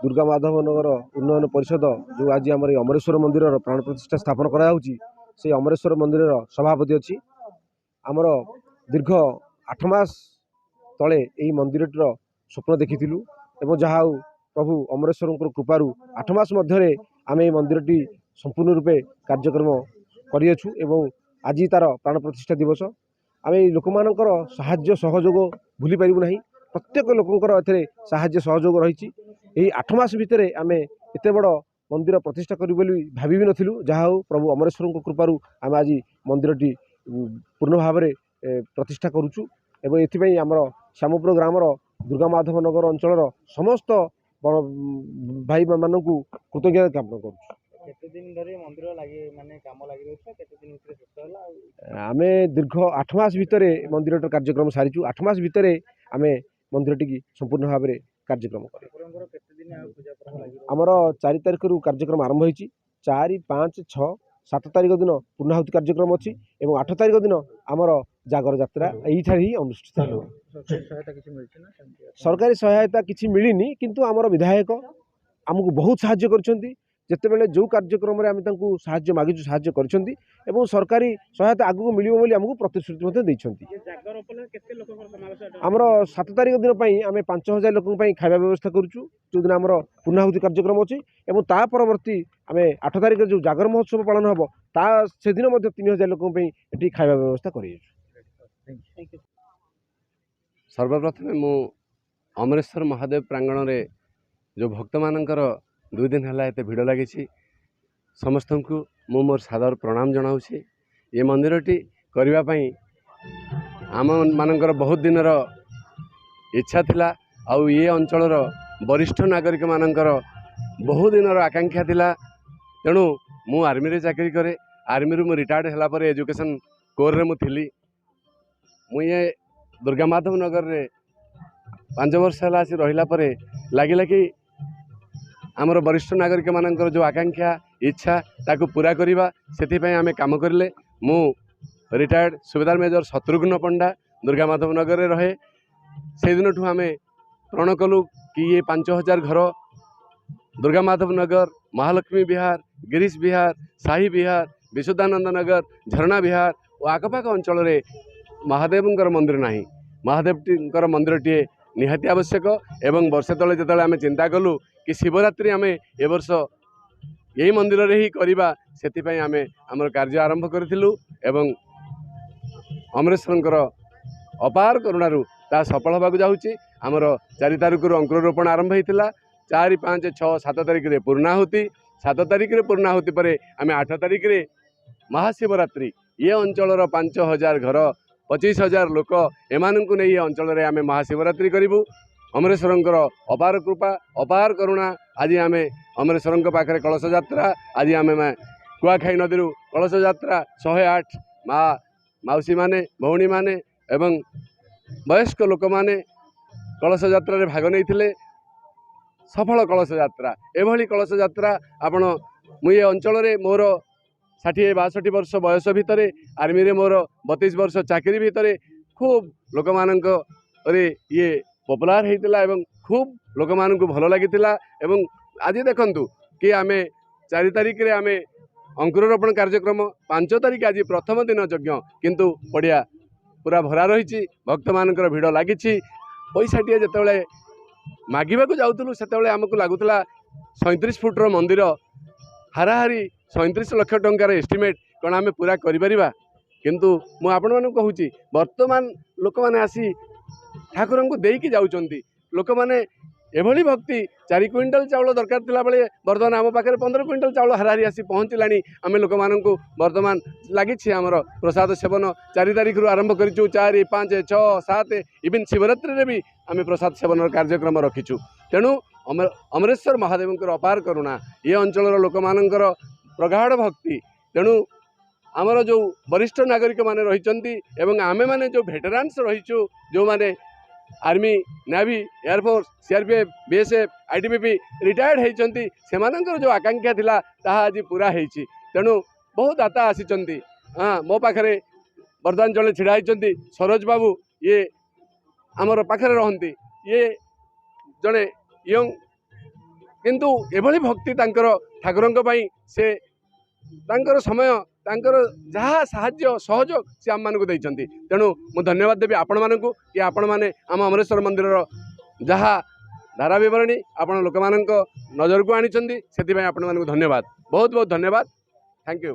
दुर्गा माधव नगर उन्नयन परिषद जो आज आम अमरेश्वर मंदिर प्राण प्रतिष्ठा स्थापन कराऊँगी से अमरेश्वर मंदिर सभापति अच्छी आमर दीर्घ 8 मास तले यही मंदिर स्वप्न देखीलु एवं जहाँ प्रभु अमरेश्वर कृपारू 8 मास मध्य आम ये मंदिर संपूर्ण रूपे कार्यक्रम करियछु एवं आज तार प्राण प्रतिष्ठा दिवस आम लोक मानकर साहाय्य सहयोग भूली पारिबु नाही। प्रत्येक लोकंकर एथे साहाय्य सहयोग रही 8 मास भितर आम एत बड़ मंदिर प्रतिष्ठा करूँ बोली भाभी भी नथिलु। जहाँ प्रभु अमरेश्वर कृपारू आम आज मंदिर पूर्ण भाव में प्रतिष्ठा करुचु एवं एथिपाई आमर श्यामपुर ग्रामर दुर्गा माधव नगर अंचल समस्त भाई मानक कृतज्ञता ज्ञापन करुचु। आम दीर्घ 8 मास भितर मंदिर कार्यक्रम सारीचु। 8 मास भितर आम मंदिर टी संपूर्ण भाव में कार्यक्रम आमर 4 तारिख रु कार्यक्रम आरंभ होती 4, 5, 6, 7 तारिख दिन पूर्णाहुति कार्यक्रम अच्छी और 8 तारिख दिन आमर जागर यात्रा यही ही अनुष्ठित। सरकारी सहायता किसी मिलनी किंतु आमर विधायक आमको बहुत साहाय्य करछंती। जितेबाला जो कार्यक्रम में आम साहाय्य मागिचु साहाय्य करछंती एवं सरकारी सहायता आगू मिलिबो बोली आमको प्रतिश्रुति देइछंती। आमर 7 तारिख दिन आम 5000 लोक खाଇବା व्यवस्था करुचु जो दिन आमर पूर्णाहुति कार्यक्रम अच्छी और ता परवर्ती आम 8 तारिख जो जागर महोत्सव पालन हम ता से दिन 3000 लोक खाଇବା व्यवस्था कर। सर्वप्रथम मु अमरेश्वर महादेव प्रांगण में जो भक्त मानकर 2 दिन है एत भिड़ लगी समस्त को मु मोर सादर प्रणाम जनाऊँगी। ये मंदिरटी करने आम मानकर बहुत दिन इच्छा थिला आउ ये अंचल वरिष्ठ नागरिक मानकर बहुत दिन आकांक्षा थिला। तेणु मु आर्मी रे चाकरी करे आर्मी रु रिटायर्ड होला पर एजुकेशन कोर रे मु थिली। मु ये दुर्गा माधव नगर रे 5 वर्ष है आसी रहिला परे लागिला कि आमर वरिष्ठ नागरिक मानकर जो आकांक्षा इच्छा ताकू पूरा करवा से आम काम करले। मु रिटायर्ड सुबेदार मेजर शत्रुघ्न पंडा दुर्गा माधव नगर रे रहे से दिन ठू आम प्रण कलु कि ये 5000 घर दुर्गा माधव नगर महालक्ष्मी विहार गिरीश विहार शाही विहार विशुद्धानंद नगर झरणा विहार और आखपाख अंचल महादेवंकर मंदिर नाही। महादेव मंदिर टे निहाती आवश्यक एवं वर्षे तले जो आम चिंता कलु कि शिवरात्रि आम ए वर्ष यही मंदिर रे ही करवा से आम आमर कार्य आरंभ करूँ एवं अमरेश्वर अपार करुणारू ता सफल होगा जाऊँगी। आमर 4 तारिख अंकुर रोपण आरंभ होता 4, 5, 6, 7 तारिख रे पूर्णाहुति 7 तारिख रे पूर्णाहुति पर आम 8 तारिख रे महाशिवरात्रि ये अंचल 5000 घर 25,000 लोक एमानंकु नहीं अंचल आम महाशिवरात्रि करूँ। अमरेश्वर अपार कृपा अपार करुणा आज आम अमरेश्वर पाखे कलश यात्रा आज आम कुआखाई नदी कलश यात्रा 108 माउसी माने भौणी माने एवं वयस्क लोक माने कलश यात्रा रे भाग नहीं सफल कलश यात्रा एभली कलश यात्रा आपण मुझे अंचल मोर 60-62 वर्ष बयस भितर आर्मी रे मोर 32 वर्ष चाकरी भितर खूब लोक मानक ये पॉपुलर होता एवं खूब लोक मान भल लगी एवं आज देखंतु कि आम 4 तारिख रे आम अंकुर रोपण कार्यक्रम 5 तारिख आज प्रथम दिन यज्ञ किंतु पड़िया पूरा भरा रही भक्त मानकर भिड़ लगी पैसाटे जिते मागिबा जाऊँ से आमको लगुला 37 फुट्र मंदिर हाराहारी 37 लाख टंकार एस्टिमेट कौन आम पूरा करिपरिबा किंतु मु आपण मानक कहूँ वर्तमान लोक मैंने आसी ठाकुर को देकी जाउचंती लोक मैंने एभली भक्ति 4 क्विंटल चाउल दरकार थिला बेले बर्तमान आम पाखे 15 क्विंटल चाउल हाराहारी आसी पहुँचलानी आम लोक मानक बर्तमान लगी आमर प्रसाद सेवन 4 तारिख रु आरंभ करूँ 4, 5, 6, 7 इवन शिवरात्रि रे भी आम प्रसाद सेवन कार्यक्रम रखीचु। तेणु अमरेश्वर महादेव अपार करुणा ये अंचल लोक मानकर प्रगाढ़ भक्ति तेणु आमर जो वरिष्ठ नागरिक माने रही एवं आमे माने जो भेटरान्स रहीचु जो माने army navy air force CRPF BSF ITBP retired होती से जो आकांक्षा थिला ताहा आज पूरा होती। तेणु बहुत दाता आसी हाँ मो पाखे बर्तमान जड़े छिड़ा होती सरोज बाबू ये आमर पाखे रहती ये जड़े यंग किंतु एभली भक्ति तांकर ठाकुरଙ୍କ ପାଇଁ से तांकर समय तांकर जहाँ साहाय्य सहयोग से आम मानक देइछंती तेणु मु धन्यवाद देवी आपण मानकु कि आपण माने आम अमरेश्वर मंदिर जहाँ धारा विवरणी आपण लोक मानक नजर को आनिछंती सेति ପାଇଁ आपण मानकु धन्यवाद बहुत बहुत धन्यवाद थैंक यू।